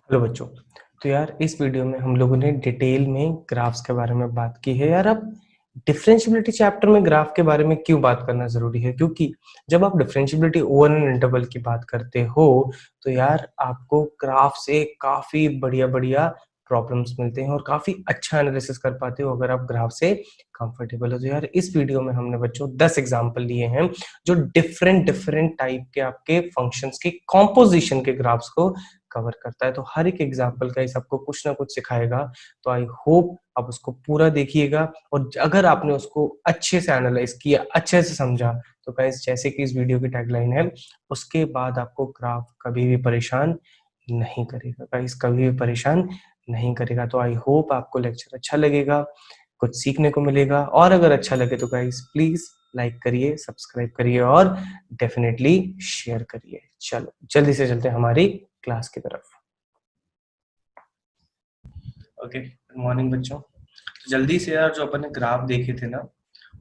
Hello बच्चों। तो यार इस वीडियो में हम लोगों ने डिटेल में ग्राफ्स के बारे में बात की है। यार अब डिफरेंशियबिलिटी चैप्टर में ग्राफ के बारे में क्यों बात करना जरूरी है, क्योंकि जब आप डिफरेंशियबिलिटी ओवर एन इंटरवल की बात करते हो तो यार आपको ग्राफ से काफी बढ़िया बढ़िया प्रॉब्लम्स मिलते हैं और काफी अच्छा एनालिसिस कर पाते हो अगर आप ग्राफ से कंफर्टेबल हो। तो यार इस वीडियो में हमने बच्चों 10 एग्जांपल लिए हैं जो डिफरेंट डिफरेंट टाइप के आपके फंक्शंस के कॉम्पोजिशन के ग्राफ्स को कवर करता है। तो हर एक एग्जाम्पल का इस आपको कुछ ना कुछ सिखाएगा। तो आई होप आप उसको पूरा देखिएगा और अगर आपने उसको अच्छे से एनालाइज किया, अच्छे से समझा, तो गाइस जैसे कि इस वीडियो की टैगलाइन है, उसके बाद आपको ग्राफ कभी भी परेशान नहीं करेगा। गाइस कभी भी परेशान नहीं करेगा। तो आई होप आपको लेक्चर अच्छा लगेगा, कुछ सीखने को मिलेगा। और अगर अच्छा लगे तो गाइस प्लीज लाइक करिए, सब्सक्राइब करिए और डेफिनेटली शेयर करिए। चलो जल्दी से चलते हैं हमारी क्लास की तरफ। ओके, गुड मॉर्निंग बच्चों। तो जल्दी से यार जो अपन ने ग्राफ देखे थे ना,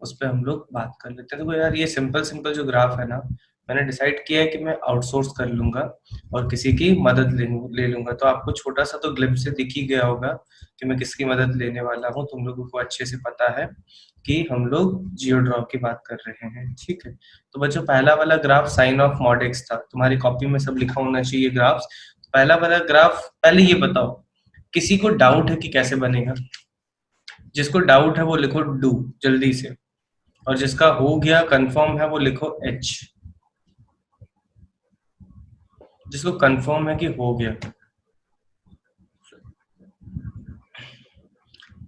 उस पर हम लोग बात कर लेते हैं। देखो यार ये सिंपल सिंपल जो ग्राफ है ना, मैंने डिसाइड किया है कि मैं आउटसोर्स कर लूंगा और किसी की मदद ले लूंगा। तो आपको छोटा सा तो ग्लिम्स से दिख ही गया होगा कि मैं किसकी मदद लेने वाला हूँ। तुम लोगों को अच्छे से पता है कि हम लोग जियोड्रॉ की बात कर रहे हैं, ठीक है। तो बच्चों पहला वाला graph sine of mod X था। तुम्हारी कॉपी में सब लिखा होना चाहिए ग्राफ्स। तो पहला वाला ग्राफ, पहले ये बताओ किसी को डाउट है कि कैसे बनेगा? जिसको डाउट है वो लिखो डू जल्दी से, और जिसका हो गया कंफर्म है वो लिखो एच। जिसको कंफर्म है कि हो गया,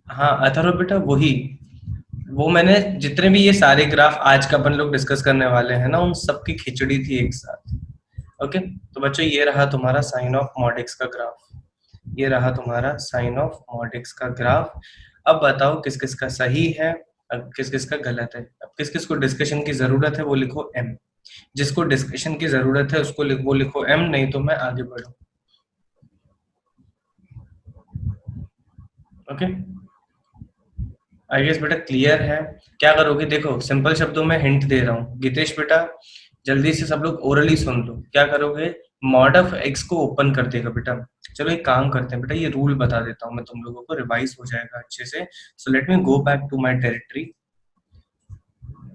हाँ अथर्व बेटा वही। वो मैंने जितने भी ये सारे ग्राफ आज का अपन लोग डिस्कस करने वाले हैं ना, उन सबकी खिचड़ी थी एक साथ। ओके, तो बच्चों ये रहा तुम्हारा साइन ऑफ मॉड एक्स का ग्राफ। ये रहा तुम्हारा साइन ऑफ मॉड एक्स का ग्राफ। अब बताओ किस किस का सही है, अब किस किस का गलत है। अब किस किस को डिस्कशन की जरूरत है वो लिखो एम। जिसको डिस्कशन की जरूरत है उसको वो लिखो एम, नहीं तो मैं आगे बढ़ू। ओके, आई गेस बेटा क्लियर है। क्या करोगे, देखो सिंपल शब्दों में हिंट दे रहा हूँ गीतेश बेटा, जल्दी से सब लोग ओरली सुन लो। क्या करोगे, मॉड ऑफ एक्स को ओपन कर देगा बेटा। चलो एक काम करते हैं बेटा, ये रूल बता देता हूँ मैं तुम लोगों को, रिवाइज हो जाएगा अच्छे से। So let me go back to my territory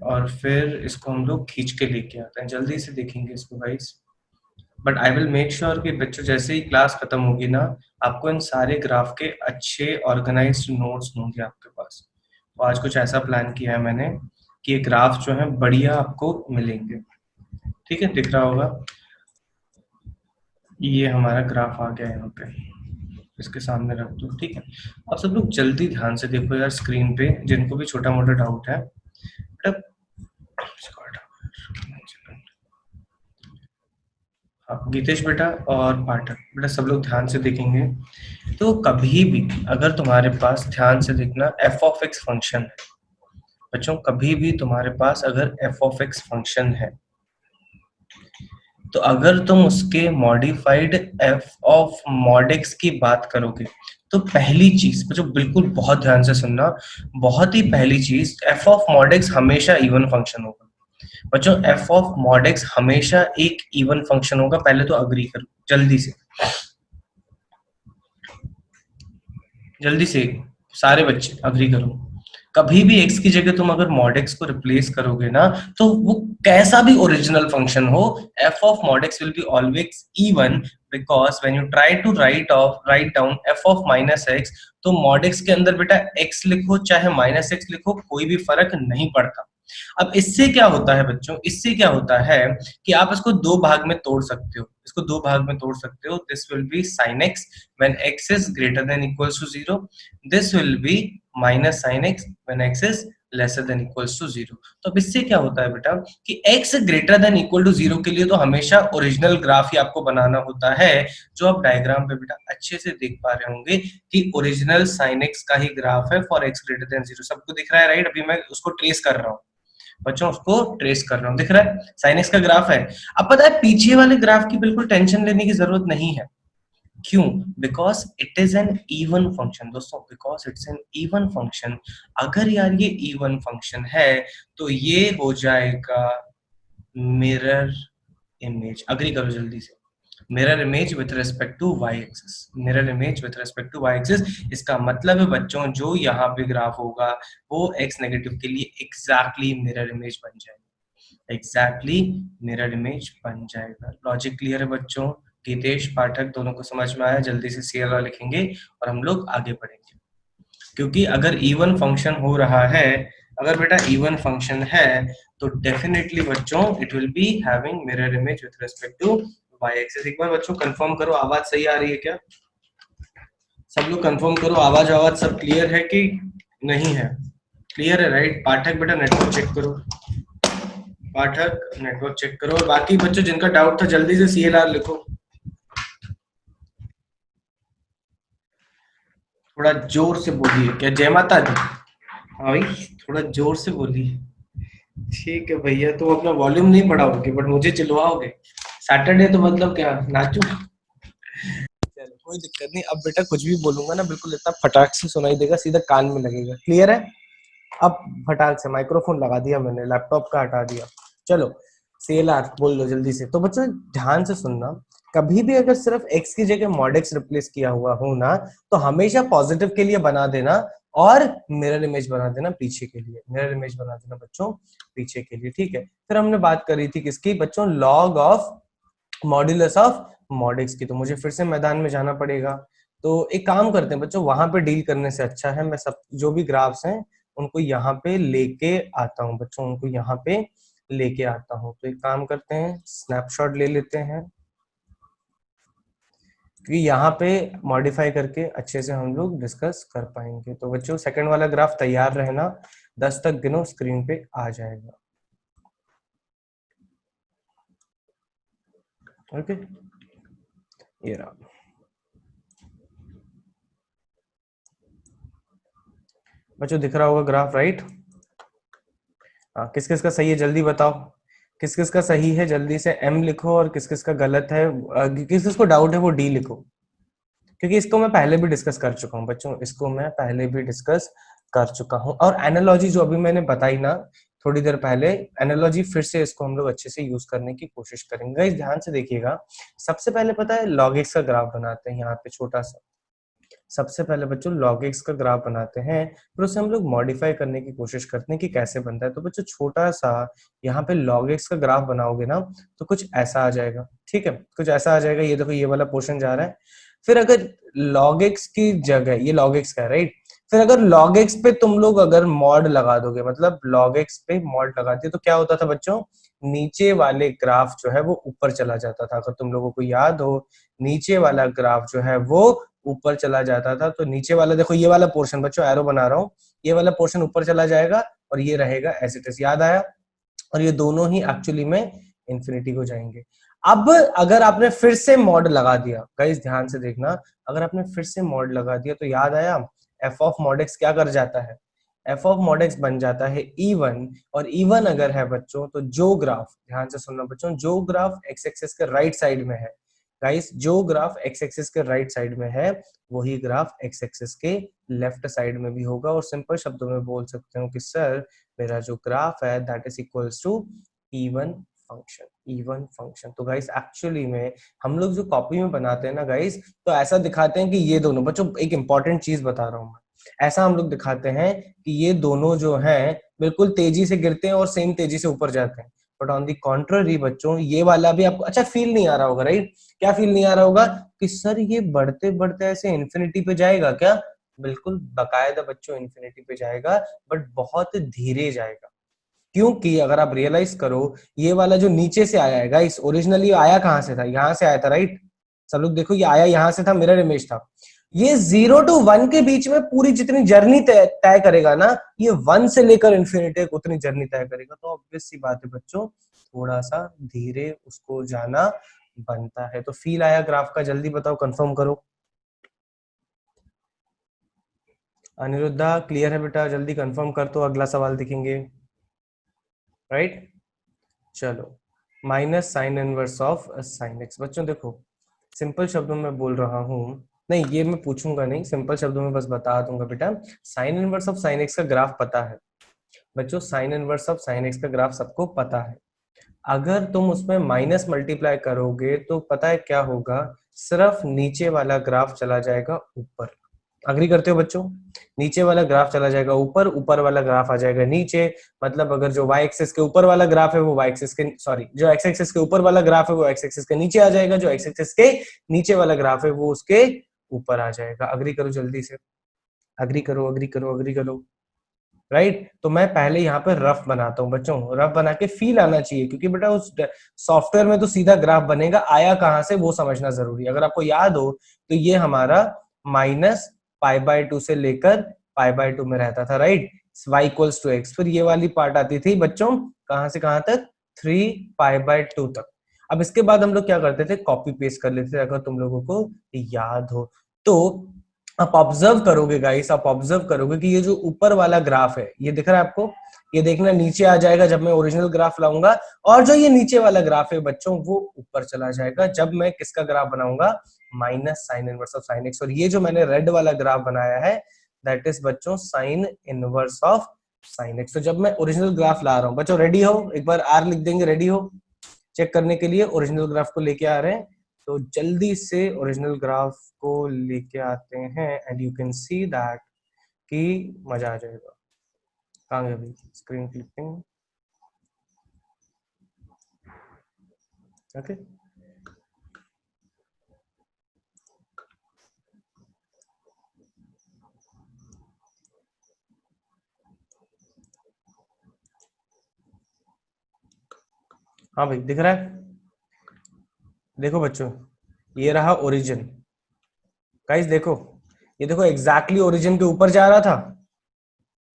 और फिर इसको हम लोग खींच के लेके आते हैं। जल्दी से देखेंगे इसको guys, but I will make sure कि बच्चों जैसे ही क्लास खत्म होगी ना, आपको इन सारे ग्राफ के अच्छे ऑर्गेनाइज्ड नोट्स होंगे आपके पास। तो आज कुछ ऐसा प्लान किया है मैंने कि ये ग्राफ जो है बढ़िया आपको मिलेंगे। ठीक है, दिख रहा होगा ये हमारा ग्राफ आ गया यहाँ पे, इसके सामने रख दो। ठीक है, अब सब लोग जल्दी ध्यान से देखो यार स्क्रीन पे, जिनको भी छोटा मोटा डाउट है। बेटा हाँ, गीतेश बेटा और पाठक बेटा सब लोग ध्यान से देखेंगे। तो कभी भी अगर तुम्हारे पास, ध्यान से देखना, एफ ऑफ एक्स फंक्शन है बच्चों, कभी भी तुम्हारे पास अगर एफ ऑफ एक्स फंक्शन है, तो अगर तुम उसके modified F of mod x की बात करोगे, तो पहली चीज बच्चों बिल्कुल बहुत ध्यान से सुनना, बहुत ही पहली चीज, एफ ऑफ मॉड एक्स हमेशा इवन फंक्शन होगा बच्चों। एफ ऑफ मॉड एक्स हमेशा एक इवन फंक्शन होगा। पहले तो अग्री करो जल्दी से, जल्दी से सारे बच्चे अग्री करो। कभी भी x की जगह तुम अगर mod x को रिप्लेस करोगे ना, तो वो कैसा भी ओरिजिनल फंक्शन हो, f of mod x will be always even, because when you try to write down f of minus x, तो mod x के अंदर बेटा x लिखो चाहे minus x लिखो, कोई भी फर्क नहीं पड़ता। अब इससे क्या होता है बच्चों, इससे क्या होता है कि आप इसको दो भाग में तोड़ सकते हो, इसको दो भाग में तोड़ सकते हो। This will be sin x when x is greater than equals to 0, this will be minus sin x when x is lesser than equals to 0। तो अब इससे क्या होता है बेटा कि x greater than equal to 0 के लिए तो हमेशा ओरिजिनल ग्राफ ही आपको बनाना होता है, जो आप डायग्राम पे बेटा अच्छे से देख पा रहे होंगे कि ओरिजिनल sin x का ही ग्राफ है फॉर x ग्रेटर देन 0। सबको दिख रहा है राइट? अभी मैं उसको ट्रेस कर रहा हूँ बच्चों, उसको ट्रेस कर रहा हूँ, दिख रहा है sin x का ग्राफ है। अब पता है पीछे वाले ग्राफ की बिल्कुल टेंशन लेने की जरूरत नहीं है। क्यों? Because it is an even function दोस्तों, because it's an even function. अगर यार ये इवन फंक्शन है तो ये हो जाएगा मिरर इमेज। अग्री करो जल्दी से, mirror image with respect to Y axis, mirror image with respect to Y axis. इसका मतलब है बच्चों जो यहाँ पे ग्राफ होगा वो एक्स नेगेटिव के लिए एग्जैक्टली मिरर इमेज बन जाएगा, एग्जैक्टली मिरर इमेज बन जाएगा। लॉजिक क्लियर है बच्चों? गीतेश पाठक दोनों को समझ में आया? जल्दी से CLR लिखेंगे और हम लोग आगे बढ़ेंगे। क्योंकि अगर इवन फंक्शन हो रहा है, अगर बेटा इवन फंक्शन है तो डेफिनेटली बच्चों it will be having mirror image with respect to Y axis. एक बार बच्चों कंफर्म करो आवाज सही आ रही है क्या? सब लोग कंफर्म करो, आवाज आवाज सब क्लियर है कि नहीं है? क्लियर है राइट? पाठक बेटा नेटवर्क चेक करो, पाठक नेटवर्क चेक करो। और बाकी बच्चों जिनका डाउट था जल्दी से CLR लिखो, थोड़ा जोर से बोलिए। क्या जय माता दी? हाँ भाई थोड़ा जोर से बोलिए। ठीक है भैया, तो अपना वॉल्यूम नहीं बढ़ाओगे बट मुझे चिल्लाओगे। सैटरडे तो मतलब क्या नाचू? चलो कोई दिक्कत नहीं। अब बेटा कुछ भी बोलूंगा ना बिल्कुल इतना फटाक से सुनाई देगा, सीधा कान में लगेगा। क्लियर है? अब फटाक से माइक्रोफोन लगा दिया मैंने, लैपटॉप का हटा दिया। चलो CLR बोल लो जल्दी से। तो बच्चों ध्यान से सुनना, कभी भी अगर सिर्फ x की जगह mod x रिप्लेस किया हुआ हो ना तो हमेशा पॉजिटिव के लिए बना देना और मिरर इमेज बना देना पीछे के लिए, मिरर इमेज बना देना बच्चों पीछे के लिए। ठीक है, फिर हमने बात करी थी किसकी बच्चों? Log of modulus of mod x की। तो मुझे फिर से मैदान में जाना पड़ेगा। तो एक काम करते हैं बच्चों, वहां पे डील करने से अच्छा है मैं सब जो भी ग्राफ्स हैं उनको यहाँ पे लेके आता हूँ बच्चों, उनको यहाँ पे लेके आता हूँ। तो एक काम करते हैं, स्नैपशॉट ले लेते हैं क्योंकि यहाँ पे मॉडिफाई करके अच्छे से हम लोग डिस्कस कर पाएंगे। तो बच्चों सेकंड वाला ग्राफ तैयार रहना, 10 तक गिनो, स्क्रीन पे आ जाएगा। ओके ये रहा बच्चों, दिख रहा होगा ग्राफ राइट? हाँ, किस किस का सही है जल्दी बताओ, किस किस का सही है जल्दी से M लिखो, और किस किस का गलत है, किस किस को डाउट है वो D लिखो। क्योंकि इसको मैं पहले भी डिस्कस कर चुका हूँ बच्चों, इसको मैं पहले भी डिस्कस कर चुका हूँ। और एनालॉजी जो अभी मैंने बताई ना थोड़ी देर पहले, एनालॉजी फिर से इसको हम लोग अच्छे से यूज करने की कोशिश करेंगे। इस ध्यान से देखिएगा, सबसे पहले पता है log x का ग्राफ बनाते हैं यहाँ पे छोटा सा। सबसे पहले बच्चों log x का ग्राफ बनाते हैं, फिर उसे हम लोग मॉडिफाई करने की कोशिश करते हैं कि कैसे बनता है। तो बच्चों छोटा सा यहाँ पे log x का ग्राफ बनाओगे ना तो कुछ ऐसा आ जाएगा। ठीक है, कुछ ऐसा आ जाएगा। ये देखो ये वाला पोर्शन जा रहा है। फिर अगर log x की जगह, ये log x का है राइट, फिर अगर log x पे तुम लोग अगर मॉड लगा दोगे, मतलब log x पे मॉड लगा दिए तो क्या होता था बच्चों? नीचे वाले ग्राफ जो है वो ऊपर चला जाता था। अगर तुम लोगों को याद हो, नीचे वाला ग्राफ जो है वो ऊपर चला जाता था। तो नीचे वाला देखो, ये वाला पोर्शन बच्चों एरो बना रहा हूँ, ये वाला पोर्शन ऊपर चला जाएगा और ये रहेगा एज इट इज। याद आया? और ये दोनों ही एक्चुअली में इंफिनिटी को जाएंगे। अब अगर आपने फिर से मॉड लगा दिया, गाइस ध्यान से देखना, अगर आपने फिर से मॉड लगा दिया तो याद आया एफ ऑफ मॉड एक्स क्या कर जाता है? एफ ऑफ मॉड एक्स बन जाता है E1। और E1 अगर है बच्चों तो जो ग्राफ, ध्यान से सुनना बच्चों, जो ग्राफ एक्स एक्सिस के राइट साइड में है, गाइस जो ग्राफ एक्स एक्सिस के राइट साइड में है वही ग्राफ एक्स एक्सिस के लेफ्ट साइड में भी होगा। और सिंपल शब्दों में बोल सकते हो कि सर मेरा जो ग्राफ है that is equals to even function, even function. तो गाइस एक्चुअली में हम लोग जो कॉपी में बनाते हैं ना गाइस, तो ऐसा दिखाते हैं कि ये दोनों, बच्चों एक इंपॉर्टेंट चीज बता रहा हूं मैं, ऐसा हम लोग दिखाते हैं कि ये दोनों जो हैं बिल्कुल तेजी से गिरते हैं और सेम तेजी से ऊपर जाते हैं। बट ऑन दी कॉन्ट्ररी बच्चों ये वाला भी आपको अच्छा फील नहीं आ रहा होगा राइट? क्या फील नहीं आ रहा होगा कि सर ये बढ़ते बढ़ते ऐसे इन्फिनिटी पे जाएगा क्या? बिल्कुल बकायदा बच्चों इन्फिनिटी पे जाएगा, बट बहुत धीरे जाएगा। क्योंकि अगर आप रियलाइज करो, ये वाला जो नीचे से आया है गाइस, ओरिजिनली आया कहां से था? यहां से आया था राइट? सब लोग देखो ये आया यहां से था, मिरर इमेज था। ये 0 to 1 के बीच में पूरी जितनी जर्नी तय करेगा ना, ये 1 से लेकर इन्फिनिटी तक उतनी जर्नी तय करेगा। तो ऑब्वियस सी बात है बच्चों, थोड़ा सा धीरे उसको जाना बनता है। तो फील आया ग्राफ का? जल्दी बताओ, कंफर्म करो। अनिरुद्धा क्लियर है बेटा? जल्दी कंफर्म कर, तो अगला सवाल दिखेंगे राइट। चलो minus sine inverse of sine x. बच्चों देखो सिंपल शब्दों में बोल रहा हूं, नहीं ये मैं पूछूंगा नहीं, सिंपल शब्दों में बस बता दूंगा बेटा। Sign inverse of sine x का ग्राफ पता है बच्चों, sign inverse of sine x का ग्राफ सबको पता है। अगर तुम उसमें माइनस मल्टीप्लाई करोगे तो पता है क्या होगा, सिर्फ नीचे वाला ग्राफ चला जाएगा ऊपर। अग्री करते हो बच्चों? नीचे वाला ग्राफ चला जाएगा ऊपर, ऊपर वाला ग्राफ आ जाएगा नीचे। मतलब अगर जो y एक्सिस के ऊपर वाला ग्राफ है वो y एक्सिस के, सॉरी, जो x एक्सिस के ऊपर वाला ग्राफ है वो x एक्सिस के नीचे आ जाएगा, जो x एक्सिस के नीचे वाला ग्राफ है वो उसके ऊपर आ जाएगा। अग्री करो जल्दी से, अग्री करो, अग्री करो, अग्री करो। राइट, तो मैं पहले यहाँ पे रफ बनाता हूँ बच्चों, रफ बना के फील आना चाहिए, क्योंकि बेटा उस सॉफ्टवेयर में तो सीधा ग्राफ बनेगा, आया कहाँ से वो समझना जरूरी है। अगर आपको याद हो तो ये हमारा माइनस π/2 से लेकर π/2 में रहता था, right, y equals to x। फिर ये वाली पार्ट आती थी बच्चों कहाँ से कहाँ तक, 3π/2 तक। अब इसके बाद हम लोग क्या करते थे, कॉपी पेस्ट कर लेते थे, अगर तुम लोगों को याद हो तो। आप ऑब्जर्व करोगे गाइस, आप ऑब्जर्व करोगे कि ये जो ऊपर वाला ग्राफ है ये दिख रहा है आपको, ये देखना नीचे आ जाएगा जब मैं ओरिजिनल ग्राफ लाऊंगा, और जो ये नीचे वाला ग्राफ है बच्चों वो ऊपर चला जाएगा जब मैं किसका ग्राफ बनाऊंगा, minus sine inverse of sine x. और ये जो मैंने रेड वाला ग्राफ बनाया है दैट इज बच्चों sign inverse of sine x. तो जब मैं ओरिजिनल ग्राफ ला रहा हूं बच्चों, रेडी हो, एक बार आर लिख देंगे, रेडी हो चेक करने के लिए ओरिजिनल ग्राफ को लेके आ रहे हैं। तो जल्दी से ओरिजिनल ग्राफ को लेके आते हैं and you can see that कि मजा आ जाएगा। कहाँ गया भाई, स्क्रीन क्लिपिंग, ओके। हाँ भाई दिख रहा है, देखो बच्चों ये रहा ओरिजिन। गाइस देखो, ये देखो एग्जैक्टली ओरिजिन के ऊपर जा रहा था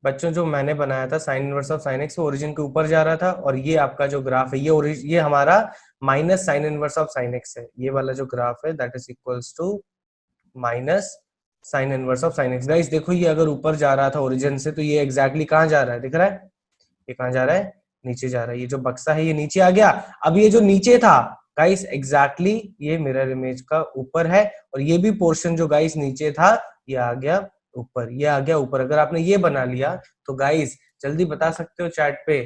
बच्चों, जो मैंने बनाया था sign inverse of sine x, origin के ऊपर जा रहा था। और ये आपका जो ग्राफ है ये हमारा minus sine inverse of sine X है। ये वाला जो ग्राफ है that is equals to minus sine inverse of sine X. Guys देखो ये अगर ऊपर जा रहा था ओरिजिन से तो ये एग्जैक्टली कहाँ जा रहा है, दिख रहा है, ये कहाँ जा रहा है, नीचे जा रहा है। ये जो बक्सा है ये नीचे आ गया। अब ये जो नीचे था गाइस एग्जैक्टली ये मिरर इमेज का ऊपर है, और ये भी पोर्शन जो गाइस नीचे था ये आ गया ऊपर, ये आ गया ऊपर। अगर आपने ये बना लिया तो गाइस जल्दी बता सकते हो चैट पे,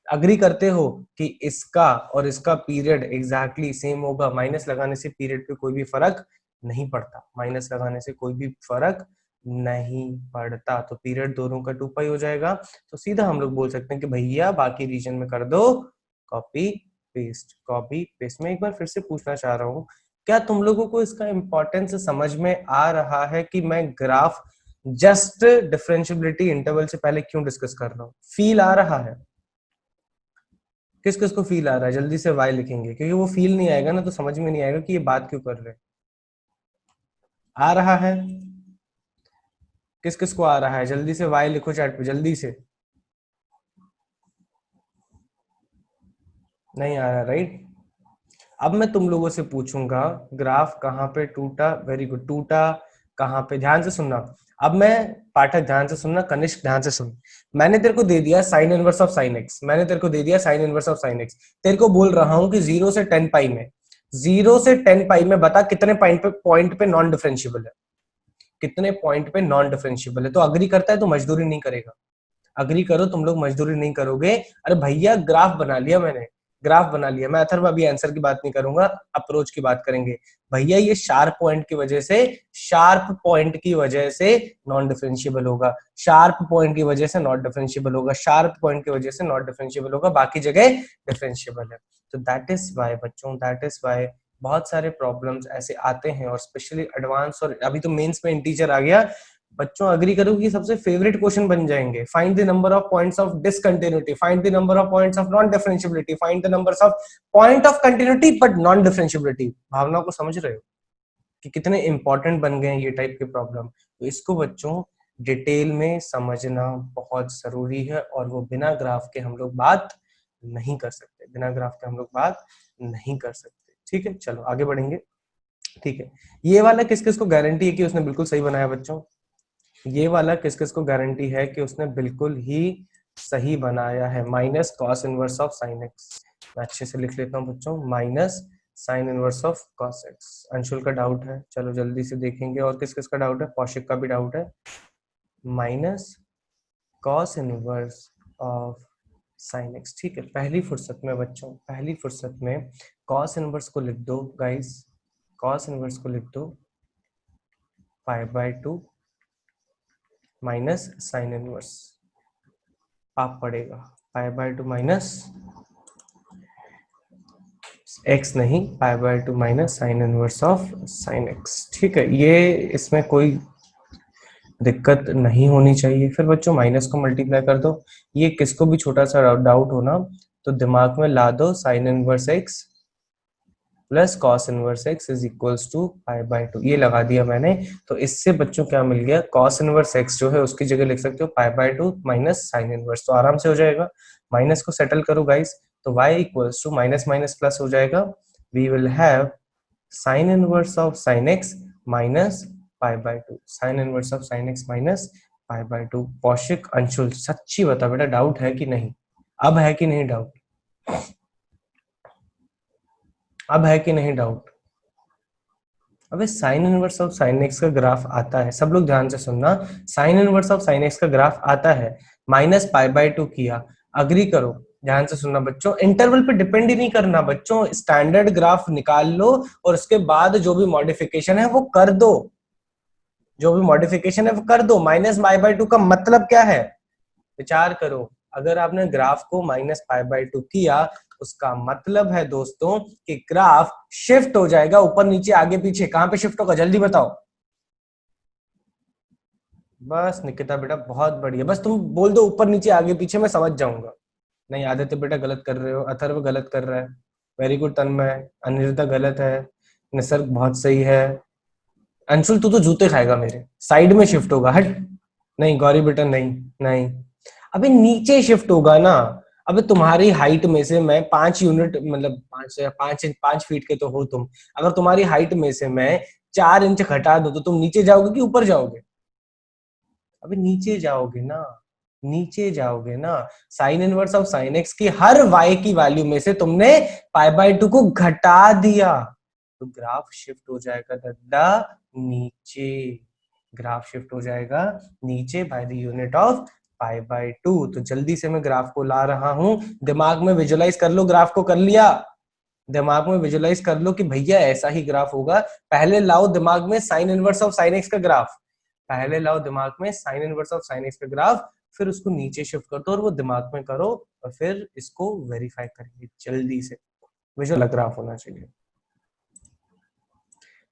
अग्री करते हो कि इसका और इसका पीरियड एग्जैक्टली सेम होगा। माइनस लगाने से पीरियड पे कोई भी फर्क नहीं पड़ता, माइनस लगाने से कोई भी फर्क नहीं पड़ता, तो पीरियड दोनों का 2π हो जाएगा। तो सीधा हम लोग बोल सकते हैं कि भैया बाकी रीजन में कर दो कॉपी पेस्ट, कॉपी पेस्ट। मैं एक बार फिर से पूछना चाह रहा हूँ, क्या तुम लोगों को इसका इंपॉर्टेंस समझ में आ रहा है कि मैं ग्राफ जस्ट डिफरेंशियबिलिटी इंटरवल से पहले क्यों डिस्कस कर रहा हूँ? फील आ रहा है? किस किस को फील आ रहा है जल्दी से वाई लिखेंगे, क्योंकि वो फील नहीं आएगा ना तो समझ में नहीं आएगा कि ये बात क्यों कर रहे हैं। आ रहा है? किस किस को आ रहा है जल्दी से वाई लिखो चैट पे जल्दी से। नहीं आ रहा, राइट। अब मैं तुम लोगों से पूछूंगा ग्राफ कहाँ पे टूटा, वेरी गुड, टूटा कहाँ पे, ध्यान से सुनना। अब मैं, पाठक ध्यान से सुनना, कनिष्क ध्यान से सुन। मैंने तेरे को दे दिया sign inverse of sine x, मैंने तेरे को दे दिया sign inverse of sine x. तेरे को बोल रहा हूं कि 0 से 10π में, 0 से 10π में बता कितने पॉइंट पे नॉन डिफरेंशिएबल है, कितने पॉइंट पे नॉन डिफरेंशिएबल है। तो अग्री करता है तो मजदूरी नहीं करेगा, अग्री करो, तुम लोग मजदूरी नहीं करोगे। अरे भैया ग्राफ बना लिया मैंने, ग्राफ बना लिया। मैं अथर्व अभी आंसर की बात नहीं करूंगा, अप्रोच की बात करेंगे। भैया ये शार्प पॉइंट की वजह से, शार्प पॉइंट की वजह से नॉन डिफरेंशिएबल होगा, शार्प पॉइंट की वजह से नॉट डिफरेंशिएबल होगा, शार्प पॉइंट की वजह से नॉट डिफरेंशिएबल होगा, बाकी जगह डिफरेंशिएबल है। तो दैट इज वाई बच्चों, दैट इज वाई बहुत सारे प्रॉब्लम्स ऐसे आते हैं, और स्पेशली एडवांस, और अभी तो मेंस में इंटीजर आ गया बच्चों। अग्री करो कि सबसे फेवरेट क्वेश्चन बन जाएंगे। Find the number of points of discontinuity, find the number of points of non differentiability, find the numbers of point of continuity but non differentiability. Bhavna को समझ रहे हो कि कितने इंपॉर्टेंट बन गए हैं ये टाइप के प्रॉब्लम? तो इसको बच्चों डिटेल में समझना बहुत जरूरी है, और वो बिना ग्राफ के हम लोग बात नहीं कर सकते, बिना ग्राफ के हम लोग बात नहीं कर सकते। ठीक है, चलो आगे बढ़ेंगे। ठीक है, ये वाला किस किस को गारंटी है कि उसने बिल्कुल सही बनाया बच्चों? ये वाला किस किस को गारंटी है कि उसने बिल्कुल ही सही बनाया है? Minus cos inverse of sine x. मैं अच्छे से लिख लेता हूँ बच्चों, minus sine inverse of cos x. Anshul का डाउट है, चलो जल्दी से देखेंगे। और किस किस का डाउट है? कौशिक का भी डाउट है। Minus cos inverse of sine x, ठीक है। पहली फुर्सत में बच्चों, पहली फुर्सत में कॉस इनवर्स को लिख दो गाइस, कॉस इनवर्स को लिख दो π/2 माइनस साइन इनवर्स। आप पड़ेगा π/2 माइनस एक्स नहीं, π/2 minus sine inverse of sine x, ठीक है। ये इसमें कोई दिक्कत नहीं होनी चाहिए। फिर बच्चों माइनस को मल्टीप्लाई कर दो। ये किसको भी छोटा सा डाउट हो ना तो दिमाग में ला दो, sine inverse x plus cos inverse x is equals to π/2, ये लगा दिया मैंने। तो इससे बच्चों क्या मिल गया, कॉस इनवर्स एक्स जो है उसकी जगह लिख सकते हो π/2 माइनस साइन इनवर्स, तो आराम से हो जाएगा। माइनस को सेटल करो गाइस, तो y equals to minus minus plus हो जाएगा। We will have sine inverse of sine x minus π/2, sine inverse of sine x minus π/2। Kaushik, Anshul, सच्ची बता बेटा डाउट है कि नहीं? अब है कि नहीं डाउट? अब है कि नहीं डाउट? अबे sign inverse of sine x का ग्राफ आता है, सब लोग ध्यान से सुनना, sign inverse of sine x का ग्राफ आता है। माइनस π/2 किया, अग्री करो, ध्यान से सुनना बच्चों, इंटरवल पे डिपेंड ही नहीं करना बच्चों, स्टैंडर्ड ग्राफ निकाल लो और उसके बाद जो भी मॉडिफिकेशन है वो कर दो, जो भी मॉडिफिकेशन है वो कर दो। माइनस π/2 का मतलब क्या है, विचार करो। अगर आपने ग्राफ को माइनस π/2 किया, उसका मतलब है दोस्तों कि ग्राफ शिफ्ट हो जाएगा ऊपर नीचे आगे पीछे। कहां पे शिफ्ट होगा जल्दी बताओ? बस निकिता बेटा बहुत बढ़िया, बस तुम बोल दो ऊपर नीचे आगे पीछे, मैं समझ जाऊंगा। नहीं आदित्य बेटा गलत कर रहे हो, अथर्व गलत कर रहा है, वेरी गुड तन्मय, अनिरुद्धा गलत है, निसर्ग बहुत सही है, अंशुल तू तो जूते खाएगा मेरे, साइड में शिफ्ट होगा, हट। नहीं गौरी बेटा नहीं, नहीं अबे नीचे शिफ्ट होगा ना। अबे तुम्हारी हाइट में से मैं 5 यूनिट, मतलब 5 फीट के तो हो तुम, अगर तुम्हारी हाइट में से मैं 4 इंच घटा दूं तो तुम नीचे जाओगे कि ऊपर जाओगे? अबे नीचे जाओगे ना, नीचे जाओगे ना। Sign inverse of sine x की हर y की वैल्यू में से तुमने π/2 को घटा दिया, तो ग्राफ शिफ्ट हो जाएगा दद्दा नीचे, ग्राफ शिफ्ट हो जाएगा नीचे बाय द यूनिट ऑफ π/2। तो जल्दी से मैं ग्राफ को ला रहा हूं, दिमाग में विजुलाइज कर लो, ग्राफ को कर लिया, दिमाग में विजुलाइज कर लो कि भैया ऐसा ही ग्राफ होगा। पहले लाओ दिमाग में sign inverse of sine x का ग्राफ, पहले लाओ दिमाग में sign inverse of sine x का ग्राफ, फिर उसको नीचे शिफ्ट कर दो और वो दिमाग में करो और फिर इसको वेरीफाई करेंगे जल्दी से। विजुअल ग्राफ होना चाहिए,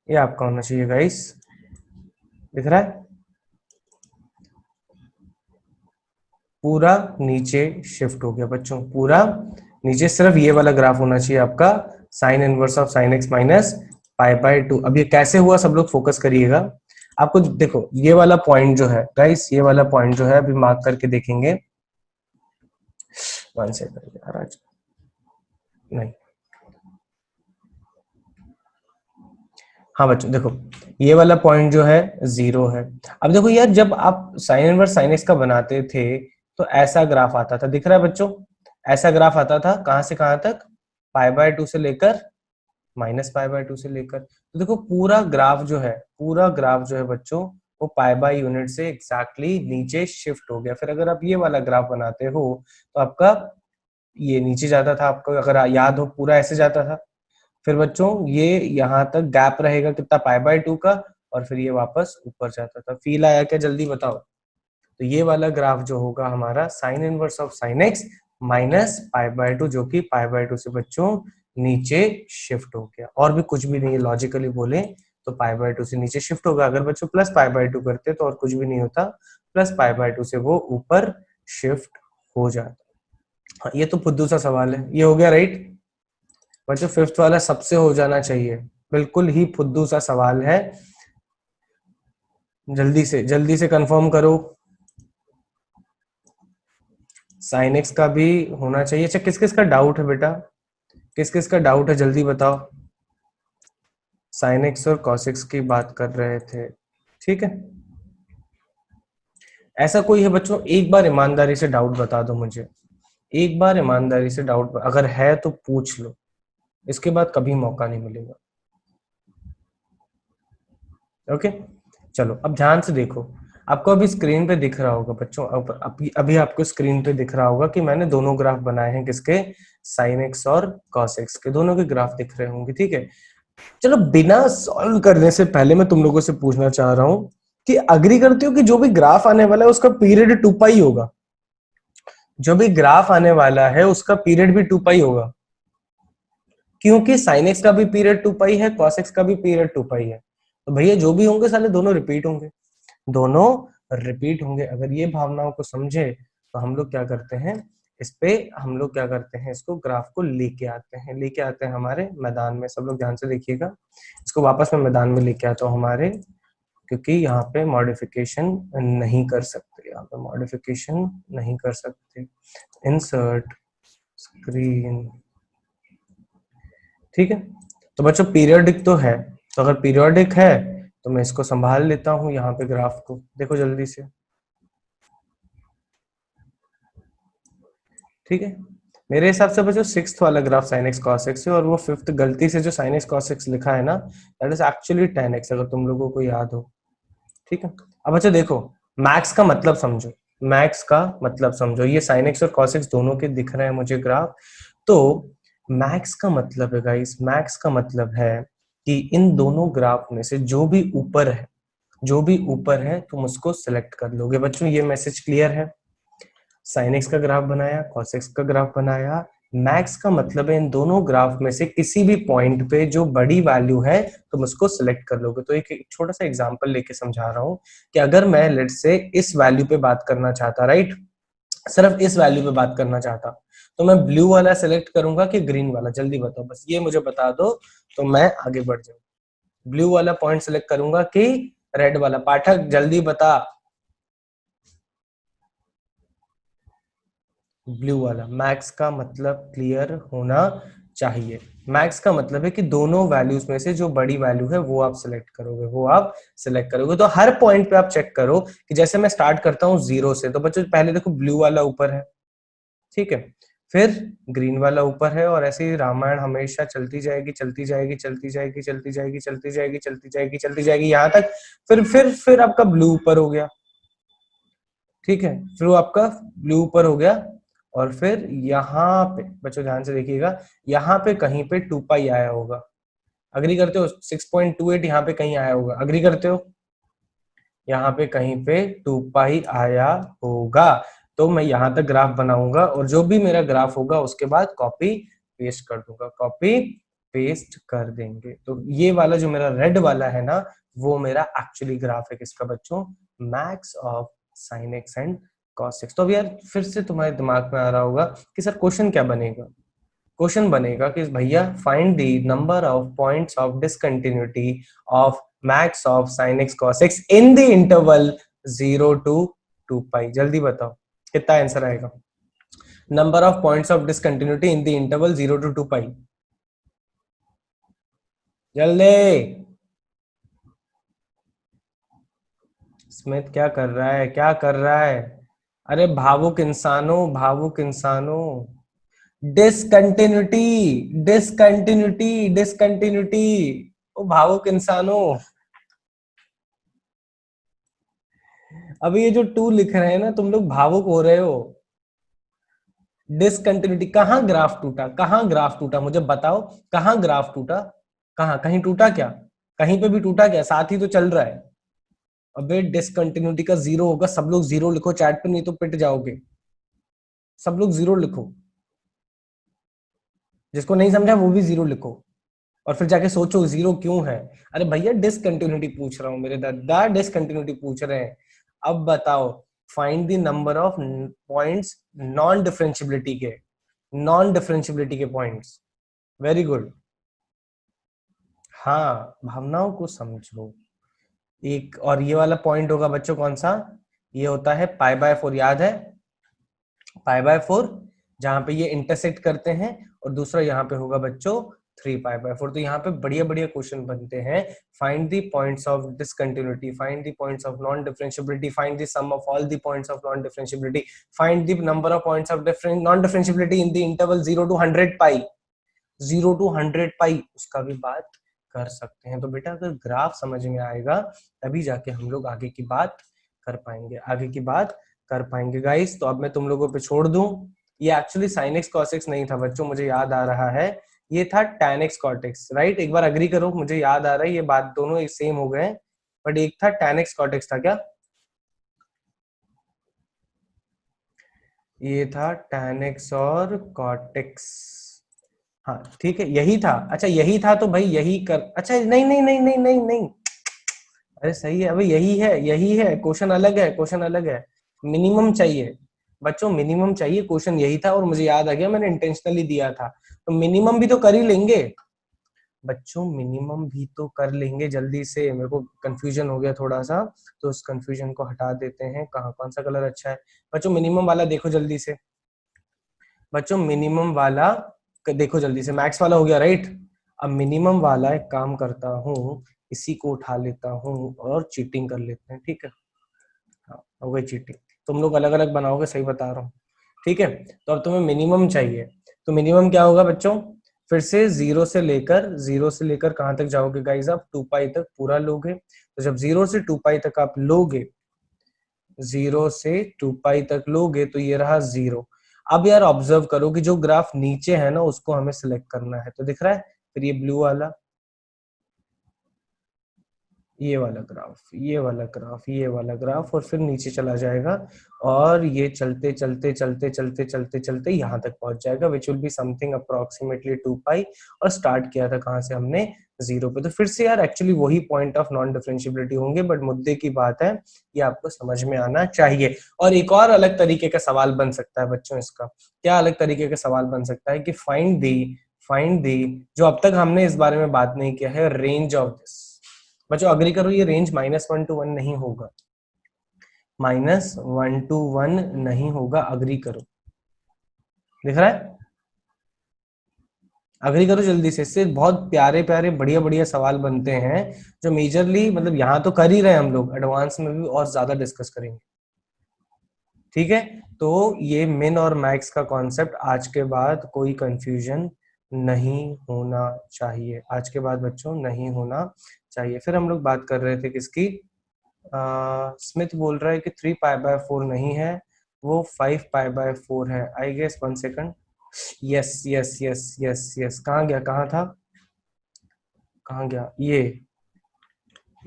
ये आपका होना चाहिए गाइस, दिख रहा है? पूरा नीचे शिफ्ट हो गया बच्चों, पूरा नीचे, सिर्फ ये वाला ग्राफ होना चाहिए आपका, sine inverse of sine x minus π/2। अब ये कैसे हुआ सब लोग फोकस करिएगा। आपको देखो ये वाला पॉइंट जो है गाइस, ये वाला पॉइंट जो है अभी मार्क करके देखेंगे, 1 सेकंड यार आज नहीं, हाँ बच्चों देखो ये वाला पॉइंट जो है 0 है। अब देखो यार जब आप साइन इनवर्स साइन एक्स का बनाते थे तो ऐसा ग्राफ आता था, दिख रहा है बच्चों? ऐसा ग्राफ आता था, कहां से कहां तक, π/2 से लेकर माइनस π/2 से लेकर। तो देखो पूरा ग्राफ जो है, पूरा ग्राफ जो है बच्चों वो π/यूनिट से एग्जैक्टली नीचे शिफ्ट हो गया। फिर अगर आप ये वाला ग्राफ बनाते हो तो आपका ये नीचे जाता था, आपको अगर याद हो पूरा ऐसे जाता था, फिर बच्चों ये यहाँ तक गैप रहेगा कितना, π/2 का, और फिर ये वापस ऊपर जाता था। फील आया क्या जल्दी बताओ? तो ये वाला ग्राफ जो होगा हमारा sine inverse of sine x minus π/2, जो कि π/2 से बच्चों नीचे शिफ्ट हो गया, और भी कुछ भी नहीं है, लॉजिकली बोले तो π/2 से नीचे शिफ्ट होगा। अगर बच्चों प्लस π/2 करते तो और कुछ भी नहीं होता, प्लस π/2 से वो ऊपर शिफ्ट हो जाता। हाँ, ये तो फुद्दू सा सवाल है, ये हो गया राइट बच्चों। फिफ्थ वाला सबसे हो जाना चाहिए, बिल्कुल ही फुद्दू सा सवाल है, जल्दी से कंफर्म करो। साइन एक्स का भी होना चाहिए। अच्छा किस किस का डाउट है बेटा, किस किस का डाउट है जल्दी बताओ। साइन एक्स और कॉस एक्स की बात कर रहे थे, ठीक है। ऐसा कोई है बच्चों, एक बार ईमानदारी से डाउट बता दो मुझे, एक बार ईमानदारी से डाउट अगर है तो पूछ लो, इसके बाद कभी मौका नहीं मिलेगा। ओके चलो अब ध्यान से देखो, आपको अभी स्क्रीन पे दिख रहा होगा बच्चों, अभी आपको स्क्रीन पे दिख रहा होगा कि मैंने दोनों ग्राफ बनाए हैं, किसके, साइन एक्स और कॉस एक्स के, दोनों के ग्राफ दिख रहे होंगे, ठीक है। चलो बिना सॉल्व करने से पहले मैं तुम लोगों से पूछना चाह रहा हूं कि अग्री करते हो कि जो भी ग्राफ आने वाला है उसका पीरियड 2 पाई होगा, जो भी ग्राफ आने वाला है उसका पीरियड भी 2 पाई होगा, क्योंकि साइन एक्स का भी पीरियड 2 पाई है, कॉस एक्स का भी पीरियड 2 पाई है, तो भैया जो भी होंगे साले दोनों रिपीट होंगे, दोनों रिपीट होंगे। अगर ये भावनाओं को समझे तो हम लोग क्या करते हैं, इस पे हम लोग क्या करते हैं, इसको ग्राफ को लेके आते हैं हमारे मैदान में। सब लोग ध्यान से देखिएगा, इसको वापस मैं मैदान में लेके आता हूँ हमारे, क्योंकि यहाँ पे मॉडिफिकेशन नहीं कर सकते, यहाँ पे मॉडिफिकेशन नहीं कर सकते। इंसर्ट स्क्रीन, ठीक है। तो बच्चों पीरियोडिक तो है, तो अगर पीरियोडिक है तो मैं इसको संभाल लेता हूं, यहाँ पे ग्राफ को देखो जल्दी से, ठीक है। मेरे हिसाब से बच्चों 6th वाला graph sin x cos x है, और वो 5th गलती से जो sin x cos x लिखा है ना, that is actually tan x, अगर तुम लोगों को याद हो, ठीक है। अब बच्चों देखो, मैक्स का मतलब समझो, मैक्स का मतलब समझो, ये sin x और cos x दोनों के दिख रहे हैं मुझे ग्राफ, तो मैक्स का मतलब है गाइस, मैक्स का मतलब है कि इन दोनों ग्राफ में से जो भी ऊपर है, जो भी ऊपर है तुम उसको सिलेक्ट कर लोगे। बच्चों ये मैसेज क्लियर है, साइन एक्स का ग्राफ बनाया, कॉस एक्स का ग्राफ बनाया, मैक्स का मतलब है इन दोनों ग्राफ में से किसी भी पॉइंट पे जो बड़ी वैल्यू है तुम उसको सिलेक्ट कर लोगे। तो एक छोटा सा एग्जांपल लेके समझा रहा हूं कि अगर मैं लेट से इस वैल्यू पे बात करना चाहता, राइट, सिर्फ इस वैल्यू पे बात करना चाहता, तो मैं ब्लू वाला सिलेक्ट करूंगा कि ग्रीन वाला, जल्दी बताओ, बस ये मुझे बता दो तो मैं आगे बढ़ जाऊं। ब्लू वाला पॉइंट सिलेक्ट करूंगा कि रेड वाला? पाठक जल्दी बता। ब्लू वाला। मैक्स का मतलब क्लियर होना चाहिए, मैक्स का मतलब है कि दोनों वैल्यूज में से जो बड़ी वैल्यू है वो आप सिलेक्ट करोगे, वो आप सिलेक्ट करोगे। तो हर पॉइंट पे आप चेक करो कि जैसे मैं स्टार्ट करता हूं 0 से, तो बच्चों पहले देखो ब्लू वाला ऊपर है, ठीक है, फिर ग्रीन वाला ऊपर है, और ऐसे ही रामायण हमेशा चलती जाएगी, चलती जाएगी, चलती जाएगी, चलती जाएगी, चलती जाएगी, चलती जाएगी, चलती जाएगी, यहाँ तक फिर आपका ब्लू ऊपर हो गया, ठीक है, फिर वो आपका ब्लू ऊपर हो गया, और फिर यहाँ पे बच्चों ध्यान से देखिएगा, यहाँ पे कहीं पे 2 पाई आया होगा, अग्री करते हो? 6.28 यहाँ पे कहीं आया होगा, अग्री करते हो? यहाँ पे कहीं पे 2 पाई आया होगा, तो मैं यहाँ तक ग्राफ बनाऊंगा, और जो भी मेरा ग्राफ होगा उसके बाद कॉपी पेस्ट कर दूंगा, कॉपी पेस्ट कर देंगे। तो ये वाला जो मेरा रेड वाला है ना, वो मेरा एक्चुअली ग्राफ है किसका बच्चों? Max of sine x and cos x. तो अब यार फिर से तुम्हारे दिमाग में आ रहा होगा कि सर क्वेश्चन क्या बनेगा? क्वेश्चन बनेगा कि भैया find the number of points of discontinuity of max of sine x cos x in the interval 0 to 2 पाई। जल्दी बताओ कितना आंसर आएगा? Number of points of discontinuity in the interval 0 to 2 पाई, जल्दी। स्मिथ क्या कर रहा है, क्या कर रहा है? अरे भावुक इंसानों, भावुक इंसानों, डिसकंटिन्यूटी, डिसकंटिन्यूटी, डिसकंटिन्यूटी, ओ भावुक इंसानों। अभी ये जो 2 लिख रहे हैं ना, तुम लोग भावुक हो रहे हो। डिसकंटिन्यूटी, कहां ग्राफ टूटा, कहां ग्राफ टूटा, मुझे बताओ, कहां ग्राफ टूटा? कहां, कहीं टूटा क्या? कहीं पे भी टूटा क्या? साथ ही तो चल रहा है। अबे डिसकंटिन्यूटी का 0 होगा, सब लोग 0 लिखो चैट पे, नहीं तो पिट जाओगे। सब लोग 0 लिखो, जिसको नहीं समझा वो भी 0 लिखो, और फिर जाके सोचो 0 क्यों है। अरे भैया डिसकंटिन्यूटी पूछ रहा हूँ, मेरे दादा डिसकंटिन्यूटी पूछ रहे हैं। अब बताओ, find the number of points non differentiability के, नॉन डिफरेंशियबिलिटी के पॉइंट्स। Very good. हाँ, भावनाओं को समझो। एक और ये वाला पॉइंट होगा बच्चों कौन सा? ये होता है पाई बाय 4, याद है? पाई बाय 4, जहां पे ये इंटरसेक्ट करते हैं, और दूसरा यहाँ पे होगा बच्चों 3 पाई बाय 4। तो यहाँ पे बढ़िया बढ़िया क्वेश्चन बनते हैं। Find the points of discontinuity, find the points of non differentiability, find the sum of all the points of non differentiability, find the number of points of different non differentiability in the interval 0 to 100 pi, 0 to 100 pi, उसका भी बात कर सकते हैं। तो बेटा अगर graph समझ में आएगा तभी जाके हम लोग आगे की बात कर पाएंगे, आगे की बात कर पाएंगे गाइस। तो अब मैं तुम लोगों पे छोड़ दूं। ये actually sin x cos x नहीं था बच्चों, मुझे याद आ रहा है, ये था tan x cot x, right. एक बार अग्री करो, मुझे याद आ रहा है ये बात, दोनों सेम हो गए, बट एक था tan x cot x था क्या, ये था tan x और cot x। हाँ ठीक है, यही था। अच्छा यही था तो भाई यही कर, अच्छा नहीं नहीं नहीं नहीं नहीं नहीं, अरे सही है, अभी यही है, यही है क्वेश्चन, अलग है क्वेश्चन, अलग है। मिनिमम चाहिए बच्चों, मिनिमम चाहिए, क्वेश्चन यही था और मुझे याद आ गया, मैंने इंटेंशनली दिया था। तो मिनिमम भी तो कर ही लेंगे बच्चों, मिनिमम भी तो कर लेंगे जल्दी से, मेरे को कंफ्यूजन हो गया थोड़ा सा, तो उस कंफ्यूजन को हटा देते हैं। कहाँ कौन सा कलर अच्छा है बच्चों, मिनिमम वाला देखो जल्दी से बच्चों, मिनिमम वाला देखो जल्दी से, मैक्स वाला हो गया राइट। अब मिनिमम वाला एक काम करता हूँ, इसी को उठा लेता हूँ और चीटिंग कर लेते हैं, ठीक है। हाँ हो गई चीटिंग, तुम लोग अलग अलग बनाओगे, सही बता रहा हूँ, ठीक है। तो अब तुम्हें मिनिमम चाहिए, तो मिनिमम क्या होगा बच्चों, फिर से जीरो से लेकर कहां तक जाओगे गाइस, आप 2 पाई तक पूरा लोगे। तो जब 0 से 2 पाई तक आप लोगे, 0 से 2 पाई तक लोगे तो ये रहा 0। अब यार ऑब्जर्व करो कि जो ग्राफ नीचे है ना उसको हमें सिलेक्ट करना है, तो दिख रहा है फिर ये ब्लू वाला, ये वाला ग्राफ, ये वाला ग्राफ, ये वाला ग्राफ, और फिर नीचे चला जाएगा, और ये चलते चलते चलते चलते चलते चलते यहाँ तक पहुंच जाएगा, which will be something approximately 2 पाई। और स्टार्ट किया था कहाँ से हमने, 0 पे। तो फिर से यार एक्चुअली वही पॉइंट ऑफ नॉन डिफरेंशिएबिलिटी होंगे, बट मुद्दे की बात है, ये आपको समझ में आना चाहिए। और एक और अलग तरीके का सवाल बन सकता है बच्चों, इसका क्या अलग तरीके का सवाल बन सकता है कि फाइंड दी, जो अब तक हमने इस बारे में बात नहीं किया है, रेंज ऑफ दिस। बच्चों अग्री करो, ये रेंज -1 to 1 नहीं होगा, -1 to 1 नहीं होगा, अग्री करो, दिख रहा है, अग्री करो जल्दी से। इससे बहुत प्यारे प्यारे बढ़िया बढ़िया सवाल बनते हैं, जो मेजरली मतलब यहाँ तो कर ही रहे हैं हम लोग, एडवांस में भी और ज्यादा डिस्कस करेंगे, ठीक है। तो ये मिन और मैक्स का कॉन्सेप्ट, आज के बाद कोई कंफ्यूजन नहीं होना चाहिए, आज के बाद बच्चों नहीं होना चाहिए। फिर हम लोग बात कर रहे थे किसकी, स्मिथ बोल रहा है कि 3 पाई बाय 4 नहीं है, वो 5 पाई बाय 4 है, I guess. 1 second, yes yes yes yes yes, कहाँ गया, कहाँ था, कहाँ गया ये,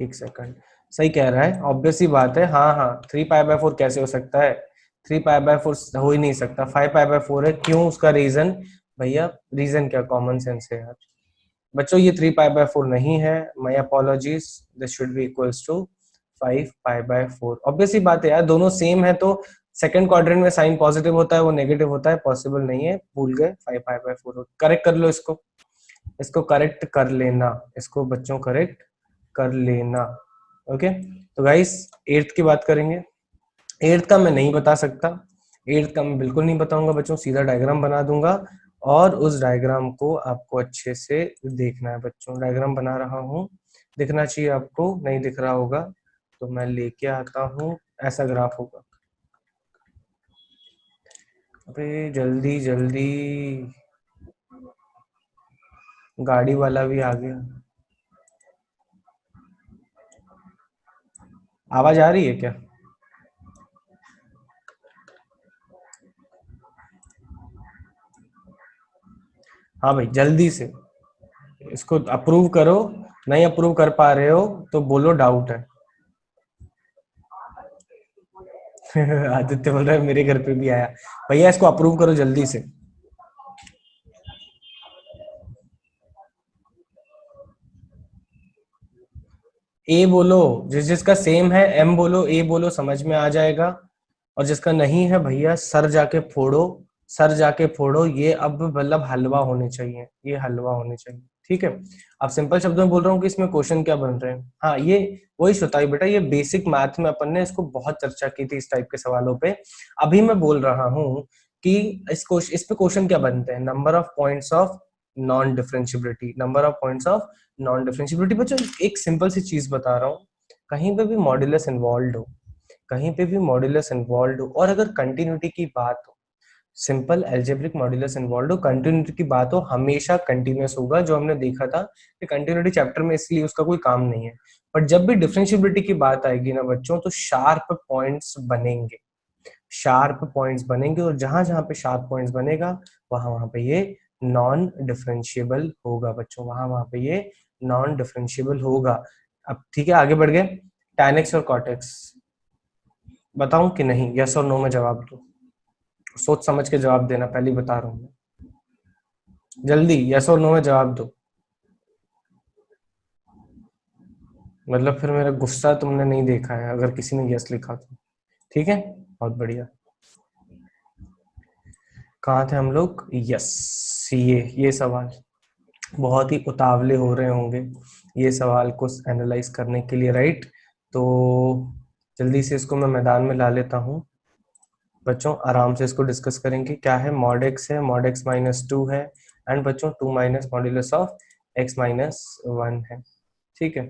1 सेकंड, सही कह रहा है, ऑब्वियस ही बात है, हाँ हाँ, 3 पाई बाय 4 कैसे हो सकता है, 3 पाई बाय 4 हो ही नहीं सकता, 5 पाई बाय 4 है, क्यों, उसका रीजन, भैया रीजन क्या, कॉमन सेंस है यार बच्चों, ये 3 पाई बाय 4 नहीं है, my apologies, this should be equals to 5 pi by 4। Obvious ही बात है यार, दोनों सेम है तो सेकंड क्वाड्रेंट में साइन पॉजिटिव होता है, वो नेगेटिव होता है, पॉसिबल नहीं है, भूल गए, 5 पाई बाय 4। करेक्ट कर लो इसको, इसको करेक्ट कर लेना, इसको बच्चों करेक्ट कर लेना, ओके। तो गाइस एट्थ की बात करेंगे, एट्थ का मैं नहीं बता सकता, एट्थ का मैं बिल्कुल नहीं बताऊंगा बच्चों, सीधा डायग्राम बना दूंगा, और उस डायग्राम को आपको अच्छे से देखना है बच्चों। डायग्राम बना रहा हूँ, दिखना चाहिए आपको, नहीं दिख रहा होगा तो मैं लेके आता हूँ, ऐसा ग्राफ होगा। अबे जल्दी जल्दी, गाड़ी वाला भी आ गया, आवाज आ रही है क्या, हाँ भाई जल्दी से इसको अप्रूव करो, नहीं अप्रूव कर पा रहे हो तो बोलो डाउट है। आदित्य बोल रहा है मेरे घर पे भी आया, भैया इसको अप्रूव करो जल्दी से। ए बोलो, जिस जिसका सेम है एम बोलो, ए बोलो, समझ में आ जाएगा। और जिसका नहीं है भैया सर जाके फोड़ो, सर जाके फोड़ो, ये अब मतलब हलवा होने चाहिए, ये हलवा होने चाहिए, ठीक है। अब सिंपल शब्दों में बोल रहा हूँ कि इसमें क्वेश्चन क्या बन रहे हैं, हाँ ये वही श्रोताई बेटा, ये बेसिक मैथ में अपन ने इसको बहुत चर्चा की थी, इस टाइप के सवालों पे। अभी मैं बोल रहा हूँ कि इस पे क्वेश्चन क्या बनते हैं, number of points of non differentiability, number of points of non differentiability. बच्चों एक सिंपल सी चीज बता रहा हूँ, कहीं पे भी मॉड्यूलस इन्वॉल्व हो, कहीं पे भी मॉड्यूलस इन्वॉल्व हो, और अगर कंटिन्यूटी की बात हो, सिंपल एल्जेब्रिक मॉड्यूलस इन्वॉल्व हो, कंटिन्यूटी की बात हो, हमेशा कंटिन्यूस होगा, जो हमने देखा था कि कंटिन्यूटी चैप्टर में इसलिए उसका कोई काम नहीं है। बट जब भी डिफरेंशिएबिलिटी की बात आएगी ना बच्चों, तो शार्प पॉइंट्स बनेंगे, शार्प पॉइंट्स बनेंगे, और जहां जहां पे शार्प पॉइंट्स बनेगा वहां वहां पे ये नॉन डिफरेंशिएबल होगा बच्चों, वहां वहां पे ये नॉन डिफरेंशिएबल होगा। अब ठीक है, आगे बढ़ गए। tan x और cot x बताऊं कि नहीं, यस और नो में जवाब दो, सोच समझ के जवाब देना, पहले ही बता रहा हूं मैं, जल्दी यस और नो में जवाब दो, मतलब फिर मेरा गुस्सा तुमने नहीं देखा है अगर किसी ने यस लिखा तो। ठीक है, बहुत बढ़िया। कहाँ थे हम लोग, यस, ये सवाल बहुत ही उतावले हो रहे होंगे ये सवाल को एनालाइज करने के लिए, राइट? तो जल्दी से इसको मैं मैदान में ला लेता हूँ बच्चों, आराम से इसको डिस्कस करेंगे। क्या है, मॉड एक्स है, मॉड एक्स माइनस टू है, एंड बच्चों two minus modulus of X minus one है। ठीक है,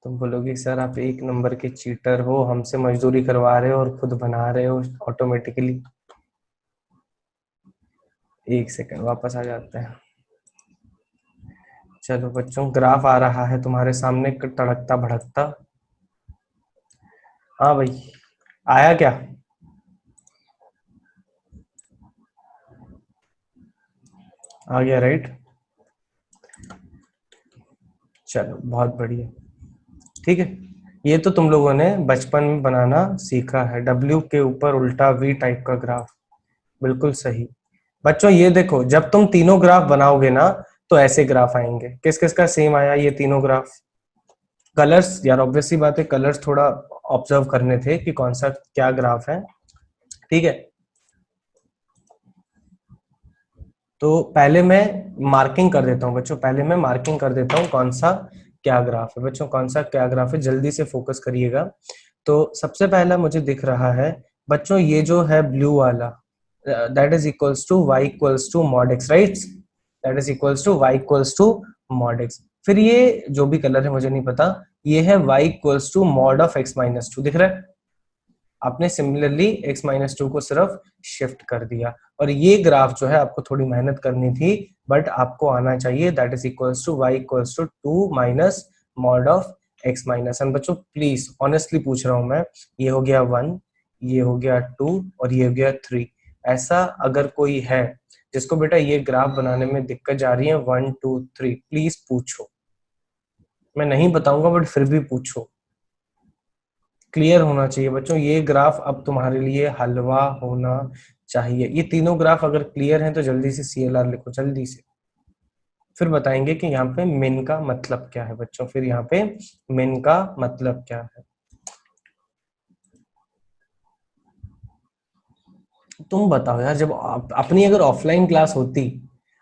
तुम बोलोगे सर आप एक नंबर के चीटर हो, हमसे मजदूरी करवा रहे हो और खुद बना रहे हो ऑटोमेटिकली। एक सेकंड वापस आ जाते हैं। चलो बच्चों, ग्राफ आ रहा है तुम्हारे सामने तड़कता भड़कता। हाँ भाई, आया क्या? आ गया, राइट? चलो बहुत बढ़िया। ठीक है, ये तो तुम लोगों ने बचपन में बनाना सीखा है, डब्ल्यू के ऊपर उल्टा वी टाइप का ग्राफ, बिल्कुल सही। बच्चों ये देखो, जब तुम तीनों ग्राफ बनाओगे ना तो ऐसे ग्राफ आएंगे। किस किस का सेम आया ये तीनों ग्राफ? कलर्स यार, ऑब्वियसली बात है, कलर्स थोड़ा ऑब्जर्व करने थे कि कौन सा क्या ग्राफ है। ठीक है, तो पहले मैं मार्किंग कर देता हूँ बच्चों, पहले मैं मार्किंग कर देता हूँ कौन सा क्या ग्राफ है बच्चों, कौन सा क्या ग्राफ है, जल्दी से फोकस करिएगा। तो सबसे पहला मुझे दिख रहा है बच्चों, ये जो है ब्लू वाला, that is equals to y equals to mod x, right? That is equals to y equals to mod x। फिर ये जो भी कलर है मुझे नहीं पता, ये है y equals to mod of x minus two, दिख रहा है? आपने सिमिलरली x माइनस टू को सिर्फ शिफ्ट कर दिया, और ये ग्राफ जो है आपको थोड़ी मेहनत करनी थी, बट आपको आना चाहिए, that is equals to y equals to two minus mod of x minus. And बच्चों प्लीज ऑनेस्टली पूछ रहा हूं मैं, ये हो गया 1, ये हो गया 2 और ये हो गया 3। ऐसा अगर कोई है जिसको बेटा ये ग्राफ बनाने में दिक्कत जा रही है 1 2 3, प्लीज पूछो, मैं नहीं बताऊंगा बट फिर भी पूछो। क्लियर होना चाहिए बच्चों, ये ग्राफ अब तुम्हारे लिए हलवा होना चाहिए। ये तीनों ग्राफ अगर क्लियर हैं तो जल्दी से CLR लिखो, जल्दी से। फिर बताएंगे कि यहाँ पे मिन का मतलब क्या है बच्चों, फिर यहाँ पे मिन का मतलब क्या है। तुम बताओ यार, जब अपनी अगर ऑफलाइन क्लास होती,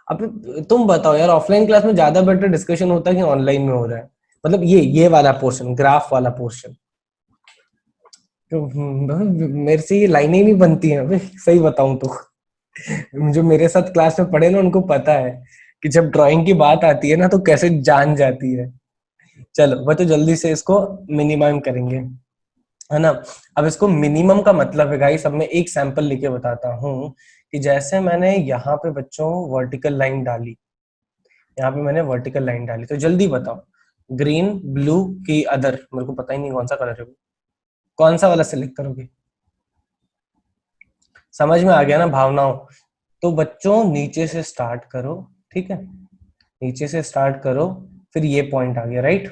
अब तुम बताओ यार, ऑफलाइन क्लास में ज्यादा बेटर डिस्कशन होता है कि ऑनलाइन में हो रहा है? मतलब ये वाला पोर्शन, ग्राफ वाला पोर्शन, तो मेरे से ये लाइनें ही नहीं बनती हैं अबे, सही बताऊं तो। जो मेरे साथ क्लास में पढ़े ना उनको पता है कि जब ड्राइंग की बात आती है ना तो कैसे जान जाती है। चलो वह तो जल्दी से इसको मिनिमम करेंगे, है ना? अब इसको मिनिमम का मतलब है गाइस, अब मैं एक सैंपल लेके बताता हूँ कि जैसे मैंने यहाँ पे बच्चों वर्टिकल लाइन डाली, यहाँ पे मैंने वर्टिकल लाइन डाली, तो जल्दी बताओ ग्रीन ब्लू की अदर, मेरे को पता ही नहीं कौन सा कलर है वो, कौन सा वाला सिलेक्ट करोगे? समझ में आ गया ना भावनाओं? तो बच्चों नीचे से स्टार्ट करो, ठीक है, नीचे से स्टार्ट करो, फिर ये पॉइंट आ गया, राइट?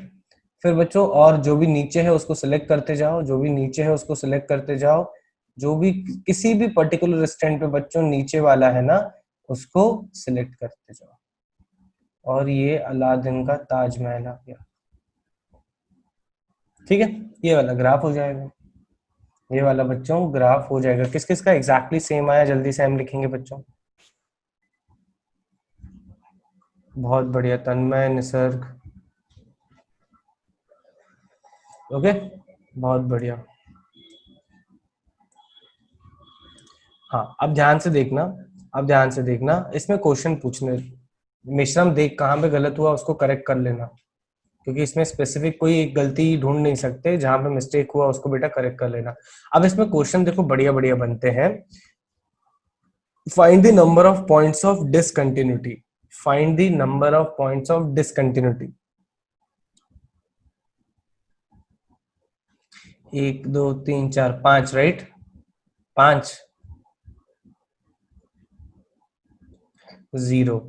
फिर बच्चों और जो भी नीचे है उसको सिलेक्ट करते जाओ, जो भी नीचे है उसको सिलेक्ट करते जाओ, जो भी किसी भी पर्टिकुलर स्टैंड पे बच्चों नीचे वाला है ना उसको सिलेक्ट करते जाओ, और ये अलादीन का ताजमहल आ गया। ठीक है, ये वाला ग्राफ हो जाएगा, ये वाला बच्चों ग्राफ हो जाएगा। किस किस का एग्जैक्टली सेम आया, जल्दी से हम लिखेंगे बच्चों। बहुत बढ़िया, तन्मय, निसर्ग, ओके, बहुत बढ़िया। हाँ अब ध्यान से देखना, अब ध्यान से देखना, इसमें क्वेश्चन पूछने, मिश्रम देख कहाँ पे गलत हुआ उसको करेक्ट कर लेना, क्योंकि इसमें स्पेसिफिक कोई एक गलती ढूंढ नहीं सकते, जहां पे मिस्टेक हुआ उसको बेटा करेक्ट कर लेना। अब इसमें क्वेश्चन देखो बढ़िया बढ़िया बनते हैं। Find the number of points of discontinuity. Find the number of points of discontinuity. 1 2 3 4 5, right? 5 0।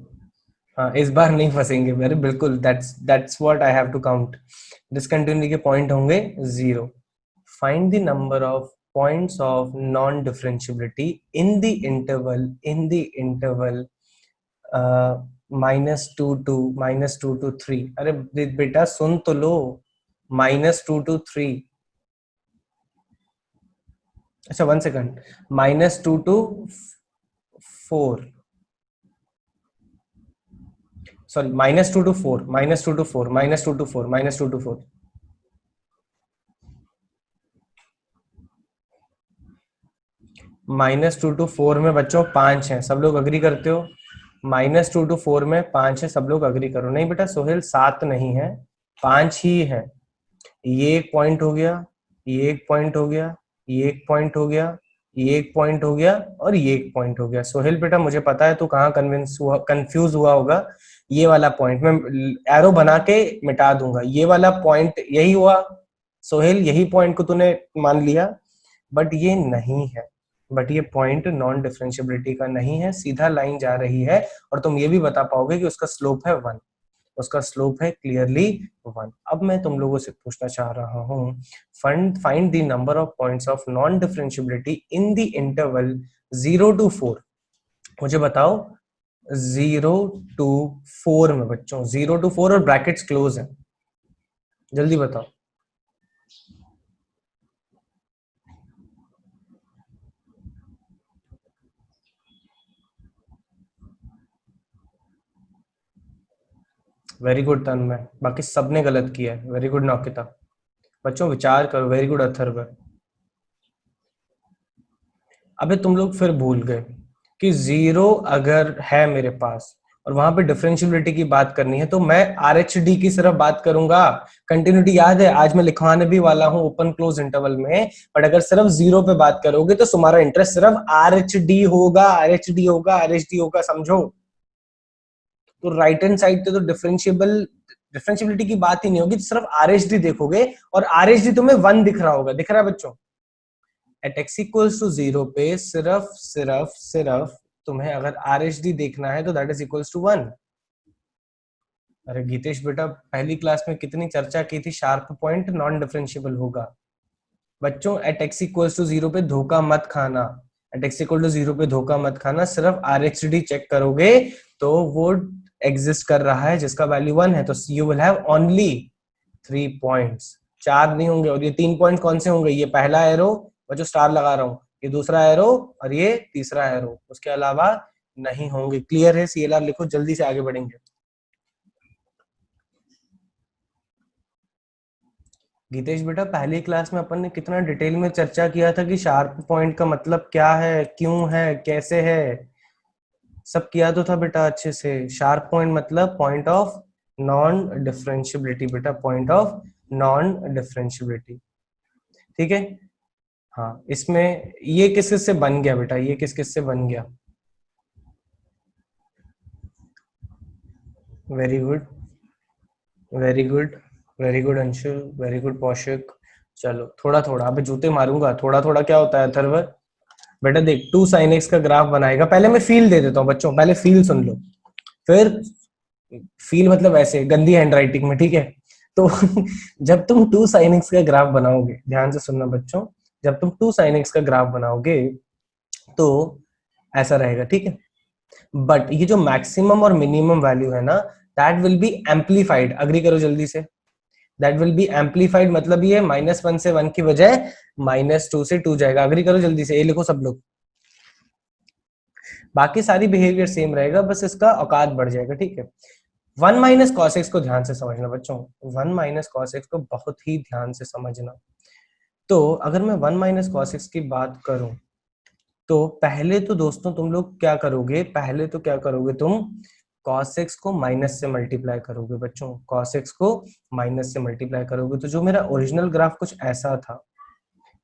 हाँ, इस बार नहीं फंसेंगे मेरे, बिल्कुल। That's what I have to count. Discontinuity के पॉइंट होंगे 0। Find the number of points of non differentiability in the interval -2 to 3। अरे बेटा सुन तो लो, -2 to 3। अच्छा 1 second, -2 to 4, sorry -2 to 4, -2 to 4, -2 to 4, -2 to 4। -2 to 4 में बच्चों 5 है, सब लोग अग्री करते हो? -2 to 4 में 5 है, सब लोग अग्री करो। नहीं बेटा सोहेल, 7 नहीं है, 5 ही है। ये एक पॉइंट हो गया, ये एक पॉइंट हो गया, ये एक पॉइंट हो गया, ये एक पॉइंट हो गया, और ये एक पॉइंट हो गया। सोहेल बेटा मुझे पता है तू कहाँ कन्विंस हुआ, कंफ्यूज हुआ होगा। ये वाला पॉइंट मैं एरो बना के मिटा दूंगा, ये वाला पॉइंट यही हुआ सोहेल, यही पॉइंट को तूने मान लिया, बट ये नहीं है। बट ये पॉइंट नॉन डिफरेंशियबिलिटी का नहीं है, सीधा लाइन जा रही है, और तुम ये भी बता पाओगे कि उसका स्लोप है 1, उसका स्लोप है क्लियरली 1। अब मैं तुम लोगों से पूछना चाह रहा हूं, find the number of points of non differentiability in the interval 0 to 4। मुझे बताओ 0 to 4 में बच्चों, 0 to 4 और ब्रैकेट्स क्लोज है, जल्दी बताओ। वेरी गुड तन्मय, बाकी सबने गलत किया है। Very good Naukita. बच्चों विचार करो। Very good Atharv. अबे तुम लोग फिर भूल गए कि 0 अगर है मेरे पास और वहां पे डिफरेंशियबिलिटी की बात करनी है तो मैं RHD की सिर्फ बात करूंगा। कंटिन्यूटी याद है, आज मैं लिखवाने भी वाला हूं ओपन क्लोज इंटरवल में, बट अगर सिर्फ 0 पे बात करोगे तो तुम्हारा इंटरेस्ट सिर्फ RHD होगा, RHD होगा, RHD होगा, समझो? तो राइट हैंड साइड पे तो डिफरेंशियबिलिटी की बात ही नहीं होगी, तो सिर्फ RHD देखोगे, और RHD तुम्हें 1 दिख रहा होगा। दिख रहा है बच्चों? एट x इक्वल्स टू 0 पे सिर्फ सिर्फ सिर्फ तुम्हें अगर RHD देखना है तो दैट इज इक्वल्स टू 1। अरे गीतेश बेटा, पहली क्लास में कितनी चर्चा की थी, शार्प पॉइंट नॉन डिफरेंशियबल होगा। बच्चों एट x इक्वल्स टू 0 पे धोखा मत खाना, एट x इक्वल टू 0 पे धोखा मत खाना। सिर्फ RHD चेक करोगे तो वो एग्जिस्ट कर रहा है जिसका वैल्यू 1 है, तो you will have only 3 points, 4 नहीं होंगे। और ये 3 पॉइंट कौन से होंगे? ये पहला एरो और जो स्टार लगा रहा हूँ, ये दूसरा एरो और ये तीसरा एरो, उसके अलावा नहीं होंगे। क्लियर है? CLR लिखो, जल्दी से आगे बढ़ेंगे। गीतेश बेटा, पहली क्लास में अपन ने कितना डिटेल में चर्चा किया था कि शार्प पॉइंट का मतलब क्या है, क्यों है, कैसे है, सब किया तो था बेटा अच्छे से। शार्प पॉइंट मतलब पॉइंट ऑफ नॉन डिफरेंशियबिलिटी बेटा, पॉइंट ऑफ नॉन डिफरेंशियबिलिटी। ठीक है? हाँ, इसमें ये किस किस से बन गया बेटा, ये किस किस से बन गया? Very good, very good, very good Anshul, very good Kaushik. चलो थोड़ा थोड़ा, अबे जूते मारूंगा। थोड़ा थोड़ा क्या होता है अथर्व? बेटा देख, 2 sin x का ग्राफ बनाएगा। पहले मैं फील दे देता हूँ बच्चों, पहले फील सुन लो, फिर फील मतलब ऐसे गंदी हैंडराइटिंग में, ठीक है? तो जब तुम 2 sin x का ग्राफ बनाओगे, ध्यान से सुनना बच्चों, जब तुम 2 sin x का ग्राफ बनाओगे तो ऐसा रहेगा, ठीक है? बट ये जो मैक्सिमम और मिनिमम वैल्यू है ना, that will be amplified. Agree करो जल्दी से। दैट विल बी एम्पलीफाइड मतलब ये -1 से 1 की बजाय -2 से 2 जाएगा। अग्री करो जल्दी से, ये लिखो सब लोग। बाकी सारी बिहेवियर सेम रहेगा, बस इसका औकात बढ़ जाएगा, ठीक है? 1 माइनस कॉस एक्स को ध्यान से समझना बच्चों, 1 माइनस कॉस एक्स को बहुत ही ध्यान से समझना। तो अगर मैं 1 माइनस कॉस एक्स की बात करूं तो पहले तो दोस्तों तुम लोग क्या करोगे, पहले तो क्या करोगे तुम, cos x को माइनस से मल्टीप्लाई करोगे बच्चों, cos x को माइनस से मल्टीप्लाई करोगे। तो जो मेरा ओरिजिनल ग्राफ कुछ ऐसा था,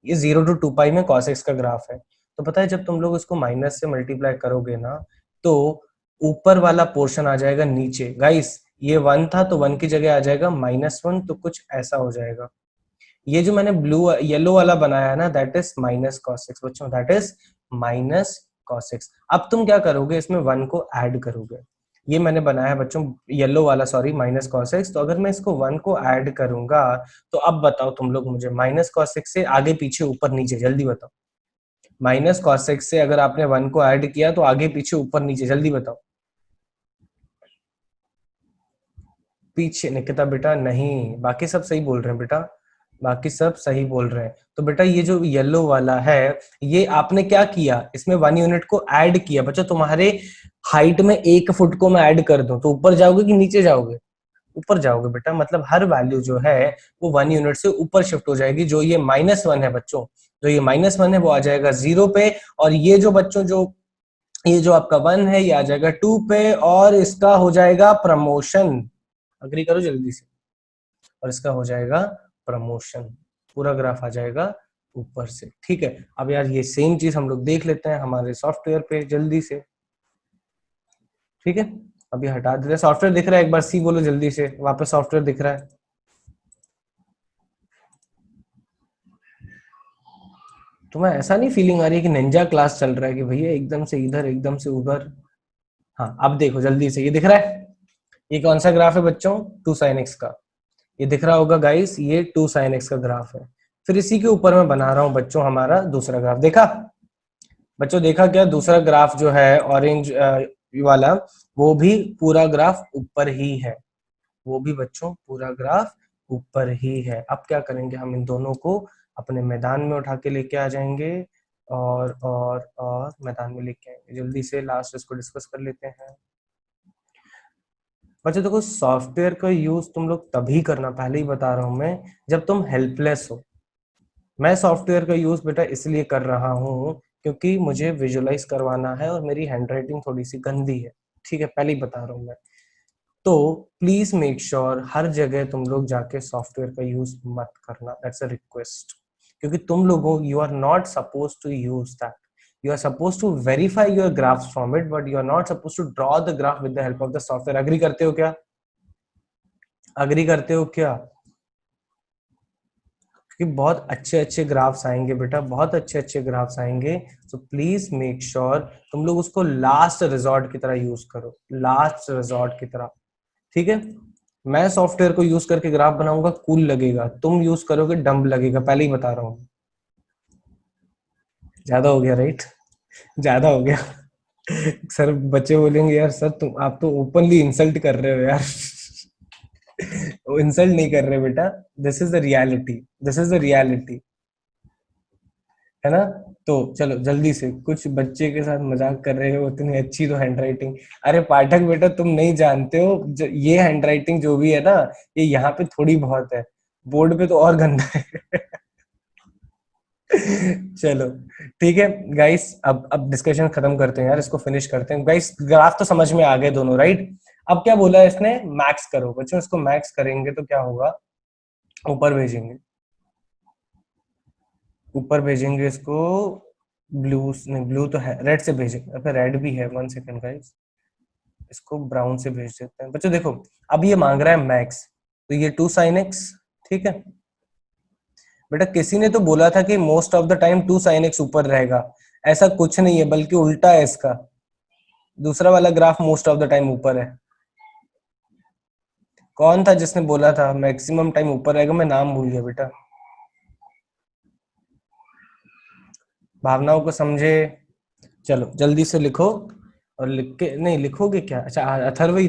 ये 0 to 2 पाई में cos x का ग्राफ है, तो पता है जब तुम लोग इसको माइनस से मल्टीप्लाई करोगे ना, तो ऊपर वाला पोर्शन आ जाएगा नीचे। गाइस ये 1 था तो 1 की जगह आ जाएगा -1, तो कुछ ऐसा हो जाएगा। ये जो मैंने ब्लू येलो वाला बनाया है ना, दैट इज माइनस cos 6 बच्चों, दैट इज माइनस cos 6। अब तुम क्या करोगे, इसमें 1 को ऐड करोगे। ये मैंने बनाया है बच्चों येलो वाला, सॉरी, माइनस cos 6। तो अगर मैं इसको 1 को ऐड करूंगा, तो अब बताओ तुम लोग मुझे माइनस cos 6 से आगे पीछे ऊपर नीचे जल्दी बताओ। माइनस cos 6 से अगर आपने 1 को ऐड किया तो आगे पीछे ऊपर नीचे जल्दी बताओ। पीछे निकिता बेटा नहीं, बाकी सब सही बोल रहे हैं बेटा, बाकी सब सही बोल रहे हैं। तो बेटा ये जो येलो वाला है, ये आपने क्या किया, इसमें 1 यूनिट को ऐड किया। बच्चों तुम्हारे हाइट में 1 फुट को मैं ऐड कर दूं तो ऊपर जाओगे कि नीचे जाओगे? ऊपर जाओगे बेटा, मतलब हर वैल्यू जो है वो 1 यूनिट से ऊपर शिफ्ट हो जाएगी। जो ये -1 है बच्चों, जो ये -1 है वो आ जाएगा 0 पे, और ये जो बच्चों जो ये जो आपका 1 है ये आ जाएगा 2 पे, और इसका हो जाएगा प्रमोशन। अग्री करो जल्दी से, और इसका हो जाएगा प्रमोशन। पूरा ग्राफ आ जाएगा ऊपर से। ठीक है, अब यार ये सेम चीज हम लोग देख लेते हैं हमारे सॉफ्टवेयर पे जल्दी से। ठीक है, अभी हटा देते हैं। सॉफ्टवेयर दिख रहा है? एक बार सी बोलो जल्दी से, वापस सॉफ्टवेयर दिख रहा है? तुम्हें ऐसा नहीं फीलिंग आ रही है कि निंजा क्लास चल रहा है कि भैया एकदम से इधर एकदम से उधर? हाँ अब देखो जल्दी से, ये दिख रहा है? ये कौन सा ग्राफ है बच्चों? 2 sin x का। ये दिख रहा होगा गाइस, ये 2 sin x का ग्राफ है। फिर इसी के ऊपर मैं बना रहा हूं बच्चों हमारा दूसरा ग्राफ। देखा बच्चों, देखा क्या? दूसरा ग्राफ जो है ऑरेंज वाला, वो भी पूरा ग्राफ ऊपर ही है। वो भी बच्चों पूरा ग्राफ ऊपर ही है। अब क्या करेंगे, हम इन दोनों को अपने मैदान में उठा के लेके आ जाएंगे, और मैदान में लेके आएंगे। जल्दी से लास्ट इसको डिस्कस कर लेते हैं। बच्चों देखो, सॉफ्टवेयर का यूज तुम लोग तभी करना, पहले ही बता रहा हूं मैं, जब तुम हेल्पलेस हो। मैं सॉफ्टवेयर का यूज बेटा इसलिए कर रहा हूँ क्योंकि मुझे विजुअलाइज करवाना है और मेरी हैंडराइटिंग थोड़ी सी गंदी है। ठीक है, पहले ही बता रहा हूँ मैं। तो प्लीज मेक श्योर हर जगह तुम लोग जाके सॉफ्टवेयर का यूज मत करना, दैट्स अ रिक्वेस्ट। क्योंकि तुम लोगों, you are not suppose to use that. You are supposed to verify your graphs from it, but you are not supposed to draw the graph with the help of the software. Agree करते हो क्या? Agree करते हो क्या? कि बहुत अच्छे अच्छे ग्राफ्स आएंगे बेटा, बहुत अच्छे अच्छे ग्राफ्स आएंगे। सो प्लीज मेक श्योर तुम लोग उसको लास्ट रिजॉर्ट की तरह यूज करो, लास्ट रिजॉर्ट की तरह। ठीक है, मैं सॉफ्टवेयर को यूज करके ग्राफ बनाऊंगा, कूल लगेगा। तुम यूज करोगे, डम्ब लगेगा, पहले ही बता रहा हूँ। ज्यादा हो गया राइट? ज्यादा हो गया। सर बच्चे बोलेंगे यार सर तुम, आप तो ओपनली इंसल्ट कर रहे हो यार। वो इंसल्ट नहीं कर रहे बेटा, this is the reality, this is the reality, है ना? तो चलो जल्दी से, कुछ बच्चे के साथ मजाक कर रहे हो, इतनी अच्छी तो हैंडराइटिंग। अरे पाठक बेटा तुम नहीं जानते हो, ये हैंडराइटिंग जो भी है ना, ये यहाँ पे थोड़ी बहुत है, बोर्ड पे तो और गंदा है। चलो ठीक है गाइस, अब डिस्कशन खत्म करते हैं यार, इसको फिनिश करते हैं। गाइस ग्राफ तो समझ में आ गए दोनों, राइट? अब क्या बोला है इसने, मैक्स करो। बच्चों इसको मैक्स करेंगे तो क्या होगा, ऊपर भेजेंगे, ऊपर भेजेंगे इसको। ब्लू नहीं, ब्लू तो है, रेड से भेजेंगे। अब रेड भी है, 1 सेकंड गाइस, इसको ब्राउन से भेज देते हैं। बच्चों देखो, अब ये मांग रहा है मैक्स, तो ये 2 sin x। ठीक है बेटा, किसी ने तो बोला था कि most of the time 2 sin x ऊपर रहेगा। ऐसा कुछ नहीं है, बल्कि उल्टा है इसका। दूसरा वाला graph most of the time ऊपर है। कौन था जिसने बोला था मैक्सिमम टाइम ऊपर रहेगा? मैं नाम भूल गया बेटा। भावनाओं को समझे। चलो जल्दी से लिखो, और लिख के नहीं लिखोगे क्या? अच्छा अथर्व ही था।